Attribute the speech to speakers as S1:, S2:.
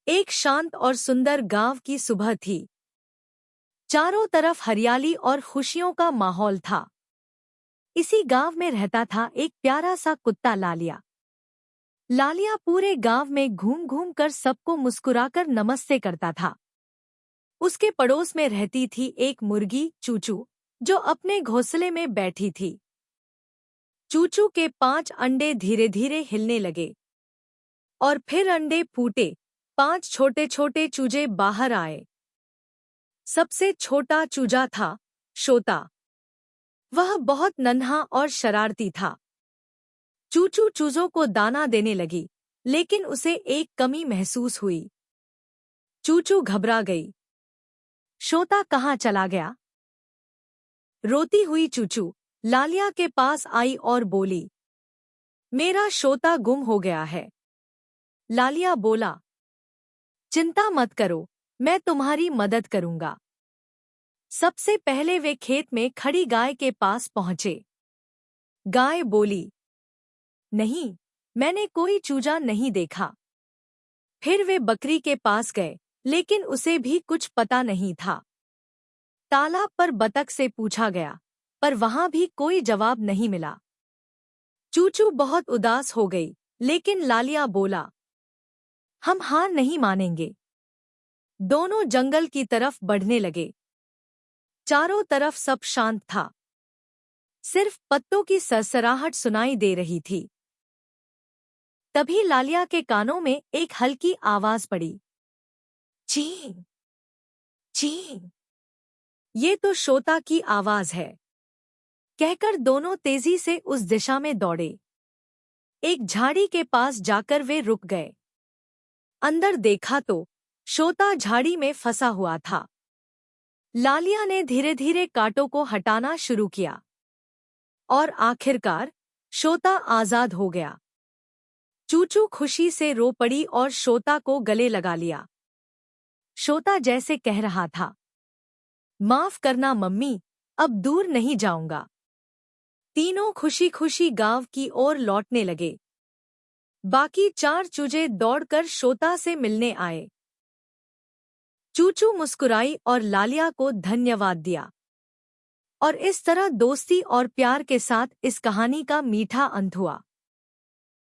S1: एक शांत और सुंदर गांव की सुबह थी। चारों तरफ हरियाली और खुशियों का माहौल था। इसी गांव में रहता था एक प्यारा सा कुत्ता लालिया। लालिया पूरे गांव में घूम घूम कर सबको मुस्कुराकर नमस्ते करता था। उसके पड़ोस में रहती थी एक मुर्गी चूचू, जो अपने घोंसले में बैठी थी। चूचू के 5 अंडे धीरे धीरे हिलने लगे और फिर अंडे फूटे। 5 छोटे छोटे चूजे बाहर आए। सबसे छोटा चूजा था शोता। वह बहुत नन्हा और शरारती था। चूचू चूजों को दाना देने लगी, लेकिन उसे एक कमी महसूस हुई। चूचू घबरा गई। शोता कहाँ चला गया? रोती हुई चूचू लालिया के पास आई और बोली, मेरा शोता गुम हो गया है। लालिया बोला, चिंता मत करो, मैं तुम्हारी मदद करूंगा। सबसे पहले वे खेत में खड़ी गाय के पास पहुंचे। गाय बोली, नहीं, मैंने कोई चूजा नहीं देखा। फिर वे बकरी के पास गए, लेकिन उसे भी कुछ पता नहीं था। तालाब पर बतख से पूछा गया, पर वहां भी कोई जवाब नहीं मिला। चूचू बहुत उदास हो गई, लेकिन लालिया बोला, हम हार नहीं मानेंगे। दोनों जंगल की तरफ बढ़ने लगे। चारों तरफ सब शांत था। सिर्फ पत्तों की सरसराहट सुनाई दे रही थी। तभी लालिया के कानों में एक हल्की आवाज पड़ी, ची ची। ये तो शोता की आवाज है, कहकर दोनों तेजी से उस दिशा में दौड़े। एक झाड़ी के पास जाकर वे रुक गए। अंदर देखा तो शोता झाड़ी में फंसा हुआ था। लालिया ने धीरे धीरे कांटों को हटाना शुरू किया और आखिरकार शोता आजाद हो गया। चूचू खुशी से रो पड़ी और शोता को गले लगा लिया। शोता जैसे कह रहा था, माफ करना मम्मी, अब दूर नहीं जाऊंगा। तीनों खुशी खुशी गांव की ओर लौटने लगे। बाकी 4 चूजे दौड़कर शोता से मिलने आए। चूचू मुस्कुराई और लालिया को धन्यवाद दिया। और इस तरह दोस्ती और प्यार के साथ इस कहानी का मीठा अंत हुआ।